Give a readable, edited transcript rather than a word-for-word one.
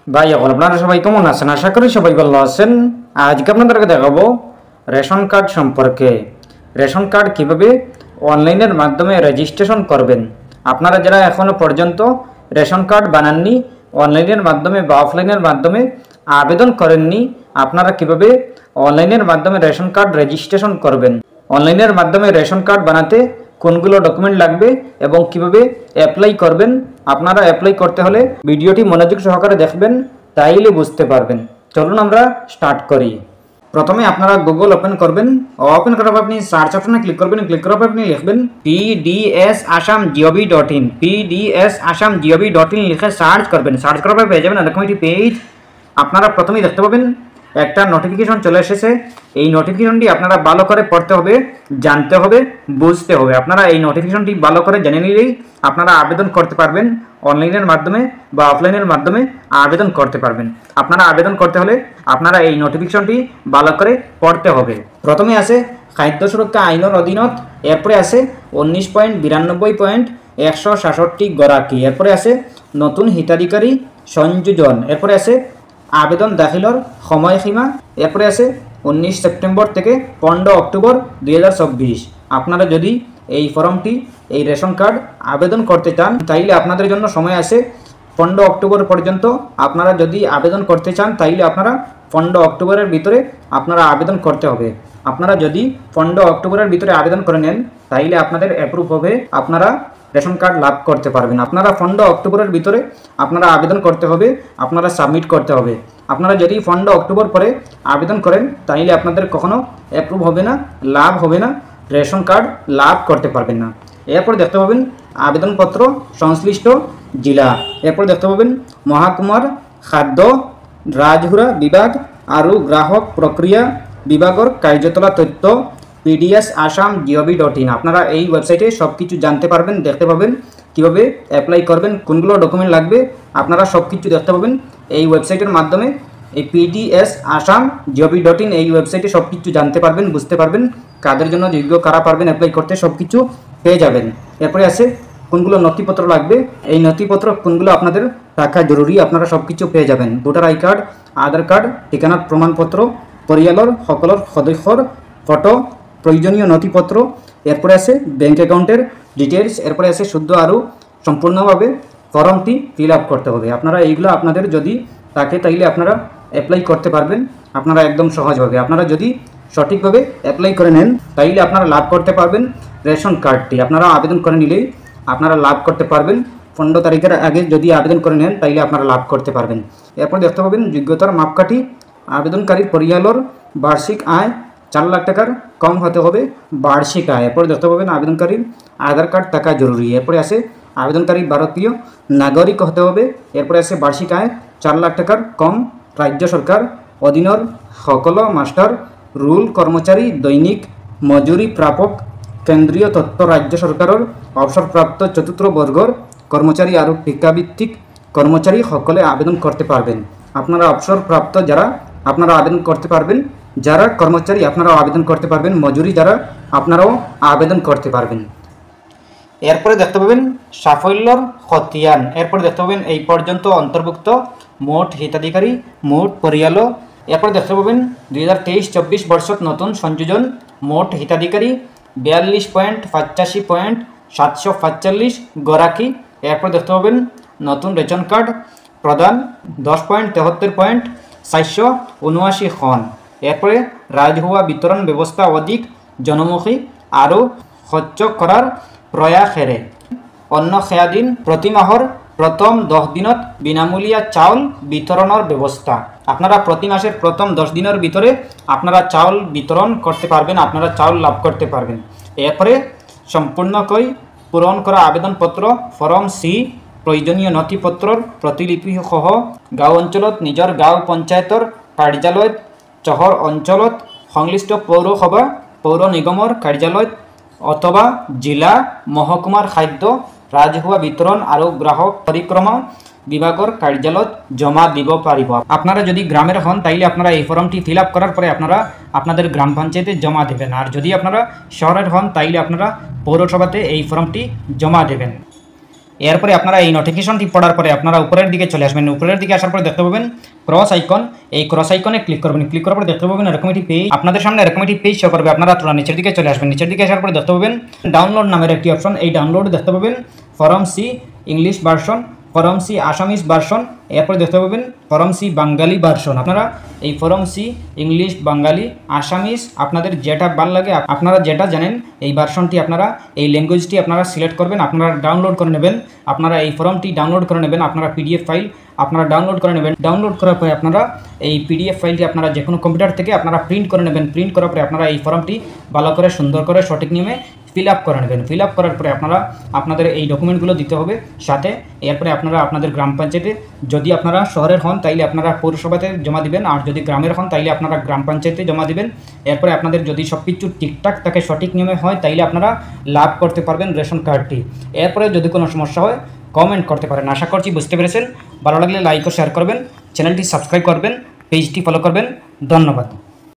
ভাই এখন আপনারা সবাই কেমন আছেন? আশা করি সবাই ভালো আছেন। আজকে আপনাদেরকে দেখাবো রেশন কার্ড সম্পর্কে। রেশন কার্ড কিভাবে অনলাইনের মাধ্যমে রেজিস্ট্রেশন করবেন। আপনারা যারা এখনো পর্যন্ত রেশন কার্ড বানাননি, অনলাইনের মাধ্যমে বা অফলাইনের মাধ্যমে আবেদন করেননি, আপনারা কিভাবে অনলাইনের মাধ্যমে রেশন কার্ড রেজিস্ট্রেশন করবেন, অনলাইনের মাধ্যমে রেশন কার্ড বানাতে কোনগুলো ডকুমেন্ট লাগবে এবং কিভাবে অ্যাপ্লাই করবেন। আপনারা অ্যাপ্লাই করতে হলে ভিডিওটি মনোযোগ সহকারে দেখবেন, তাইলে বুঝতে পারবেন। চলুন আমরা স্টার্ট করি। প্রথমে আপনারা গুগল ওপেন করবেন। ওপেন করার পর আপনি সার্চ অপশনে ক্লিক করবেন। ক্লিক করার পর আপনি লিখবেন pdsassamgov.in, pdsassamgov.in লিখে সার্চ করবেন। সার্চ করার পর পেয়ে যাবেন এরকম একটি পেজ। আপনারা প্রথমেই দেখতে পাবেন একটা নোটিফিকেশন চলে এসেছে। এই নোটিফিকেশনটি আপনারা ভালো করে পড়তে হবে, জানতে হবে, বুঝতে হবে। আপনারা এই নোটিফিকেশনটি ভালো করে জেনে নিলেই আপনারা আবেদন করতে পারবেন। অনলাইনের মাধ্যমে বা অফলাইনের মাধ্যমে আবেদন করতে পারবেন। আপনারা আবেদন করতে হলে আপনারা এই নোটিফিকেশনটি ভালো করে পড়তে হবে। প্রথমে আছে খাদ্য সুরক্ষা আইনের অধীনত, এরপরে আছে 19.92.167 গৰাকী, এরপরে আছে নতুন হিতাধিকারী সংযোজন, এরপরে আছে আবেদন দাখিলর সময়সীমা, এরপরে আছে 19 সেপ্টেম্বর থেকে 15 অক্টোবর 2024। আপনারা যদি এই ফর্মটি, এই রেশন কার্ড আবেদন করতে চান তাইলে আপনাদের জন্য সময় আছে 15 অক্টোবর পর্যন্ত। আপনারা যদি আবেদন করতে চান তাইলে আপনারা 15 অক্টোবরের ভিতরে আপনারা আবেদন করতে হবে। আপনারা যদি 15 অক্টোবরের ভিতরে আবেদন করে নেন তাইলে আপনাদের অ্যাপ্রুভ হবে, আপনারা রেশন কার্ড লাভ করতে পারবেন। আপনারা 15 অক্টোবরের ভিতরে আপনারা আবেদন করতে হবে, আপনারা সাবমিট করতে হবে। আপনারা যদি 15 অক্টোবর পরে আবেদন করেন তাইলে আপনাদের কখনো অ্যাপ্রুভ হবে না, লাভ হবে না, রেশন কার্ড লাভ করতে পারবেন না। এরপর দেখতে পাবেন আবেদনপত্র সংশ্লিষ্ট জেলা, এরপর দেখতে পাবেন মহকুমার খাদ্য রাজহুরা বিভাগ আর গ্রাহক প্রক্রিয়া বিভাগের কার্যতলা তথ্য pdsassamgov.in। আপনারা এই ওয়েবসাইটে সব কিছু জানতে পারবেন, দেখতে পাবেন কীভাবে অ্যাপ্লাই করবেন, কোনগুলো ডকুমেন্ট লাগবে, আপনারা সব কিছু দেখতে পাবেন এই ওয়েবসাইটের মাধ্যমে। এই pdsassamgov.in এই ওয়েবসাইটে সব কিছু জানতে পারবেন, বুঝতে পারবেন কাদের জন্য যোগ্য, কারা পারবেন অ্যাপ্লাই করতে, সব কিছু পেয়ে যাবেন। এরপরে আছে কোনগুলো নথিপত্র লাগবে, এই নথিপত্র কোনগুলো আপনাদের রাখা জরুরি, আপনারা সব কিছু পেয়ে যাবেন। Voter I card, Aadhaar card, ঠিকানার প্রমাণপত্র, পরিয়ালর সকলের সদস্যর ফটো, প্রয়োজনীয় নথিপত্র, এরপরে আছে ব্যাঙ্ক অ্যাকাউন্টের ডিটেলস, এরপরে আছে শুদ্ধ আরও সম্পূর্ণভাবে ফর্মটি ফিল আপ করতে হবে। আপনারা এইগুলো আপনাদের যদি থাকে তাইলে আপনারা অ্যাপ্লাই করতে পারবেন, আপনারা একদম সহজভাবে। আপনারা যদি সঠিকভাবে অ্যাপ্লাই করে নেন তাইলে আপনারা লাভ করতে পারবেন রেশন কার্ডটি। আপনারা আবেদন করে নিলেই আপনারা লাভ করতে পারবেন। 15 তারিখের আগে যদি আবেদন করে নেন তাইলে আপনারা লাভ করতে পারবেন। এরপর দেখতে পাবেন যোগ্যতার মাপকাঠি, আবেদনকারীর পরিয়ালর বার্ষিক আয় 4 লাখ টাকার কম হতে হবে বার্ষিক আয়। এরপর দেখতে পাবেন আবেদনকারীর আধার কার্ড থাকা জরুরি। এরপরে আছে আবেদনকারী ভারতীয় নাগরিক হতে হবে। এরপরে আছে বার্ষিক আয় 4 লাখ টাকার কম, রাজ্য সরকার অধীনের সকল মাস্টার রুল কর্মচারী, দৈনিক মজুরি প্রাপক, কেন্দ্রীয় তথ্য রাজ্য সরকারের অবসরপ্রাপ্ত চতুর্থ বর্গর কর্মচারী আর ঠিকাভিত্তিক কর্মচারী সকলে আবেদন করতে পারবেন। আপনারা অবসরপ্রাপ্ত যারা আপনারা আবেদন করতে পারবেন, যারা কর্মচারী আপনারাও আবেদন করতে পারবেন, মজুরি যারা আপনারাও আবেদন করতে পারবেন। এরপরে দেখতে পাবেন সাফল্যর খতিয়ান, এরপরে দেখতে পাবেন এই পর্যন্ত অন্তর্ভুক্ত মোট হিতাধিকারী, মোট পরিয়াল। এরপরে দেখতে পাবেন 2023-24 বর্ষত নতুন সংযোজন, মোট হিতাধিকারী 42.85.745 গৰাকী। এরপর দেখতে পাবেন নতুন রেশন কার্ড প্রদান 10.73.479 খন। এরপরে রাজহুয়া বিতরণ ব্যবস্থা অধিক জনমুখী আরও স্বচ্ছ করার প্রয়াসেৰে অন্ন সেয়াদিন প্রতি মাহর প্রথম 10 দিনত বিনামূলীয়া চাউল বিতরণের ব্যবস্থা। আপনারা প্রতি মাসের প্রথম 10 দিনের ভিতরে আপনারা চাউল বিতরণ করতে পারবেন, আপনারা চাউল লাভ করতে পারবেন। এরপরে সম্পূর্ণকৈ পূরণ করা আবেদনপত্র ফর্ম সি, প্রয়োজনীয় নথিপত্রর প্রতিলিপি সহ গাঁও অঞ্চলত নিজের গাঁও পঞ্চায়েতৰ কাৰ্যালয়ত, চহর অঞ্চলত সংশ্লিষ্ট পৌরসভা পৌর নিগমৰ কাৰ্যালয়ত অথবা জিলা মহকুমার খাদ্য রাজহুয়া বিতরণ আর গ্রাহক পরিক্রমা বিভাগের কার্যালয়ত জমা দিব পারিব। আপনারা যদি গ্রামের হন তাইলে আপনারা এই ফর্মটি ফিল আপ করার পরে আপনারা আপনাদের গ্রাম পঞ্চায়েতে জমা দেবেন, আর যদি আপনারা শহরের হন তাইলে আপনারা পৌরসভাতে এই ফর্মটি জমা দেবেন। এরপরে আপনারা এই নোটিফিকেশনটি পড়ার পরে আপনারা উপরের দিকে চলে আসবেন। উপরের দিকে আসার পরে দেখতে পাবেন ক্রস আইকন, এই ক্রস আইকনে ক্লিক করবেন। ক্লিক করার পরে দেখতে পাবেন এরকম একটি পেজ আপনাদের সামনে, এরকম একটি পেজ শো করবে। আপনারা তোরা নিচের দিকে চলে আসবেন। নিচের দিকে আসার পরে দেখতে পাবেন ডাউনলোড নামের একটি অপশন, এই ডাউনলোড দেখতে পাবেন form C English version, form C Assamese version, এরপরে দেখতে পাবেন ফরম সি বাঙালি ভার্সন। আপনারা এই form C English, Bangali, Assamese আপনাদের যেটা ভালো লাগে, আপনারা যেটা জানেন এই ভার্সনটি আপনারা এই ল্যাঙ্গুয়েজটি আপনারা সিলেক্ট করবেন, আপনারা ডাউনলোড করে নেবেন। আপনারা এই ফর্মটি ডাউনলোড করে নেবেন, আপনারা পিডিএফ ফাইল আপনারা ডাউনলোড করে নেবেন। ডাউনলোড করার পরে আপনারা এই পিডিএফ ফাইলটি আপনারা যে কোনো কম্পিউটার থেকে আপনারা প্রিন্ট করে নেবেন। প্রিন্ট করার পরে আপনারা এই ফর্মটি ভালো করে সুন্দর করে সঠিক নিয়মে ফিল আপ করে নেবেন। ফিল আপ করার পরে আপনারা আপনাদের এই ডকুমেন্টগুলো দিতে হবে সাথে। এরপরে আপনারা আপনাদের গ্রাম পঞ্চায়েতে, যদি আপনারা শহরের হন তাইলে আপনারা পৌরসভাতে জমা দিবেন, আর যদি গ্রামের হন তাইলে আপনারা গ্রাম পঞ্চায়েতে জমা দিবেন। এরপরে আপনাদের যদি সব কিছু ঠিকঠাক থাকে, সঠিক নিয়মে হয়, তাইলে আপনারা লাভ করতে পারবেন রেশন কার্ডটি। এরপরে যদি কোনো সমস্যা হয় কমেন্ট করতে পারেন। আশা করছি বুঝতে পেরেছেন। ভালো লাগলে লাইক ও শেয়ার করবেন, চ্যানেলটি সাবস্ক্রাইব করবেন, পেজটি ফলো করবেন। ধন্যবাদ।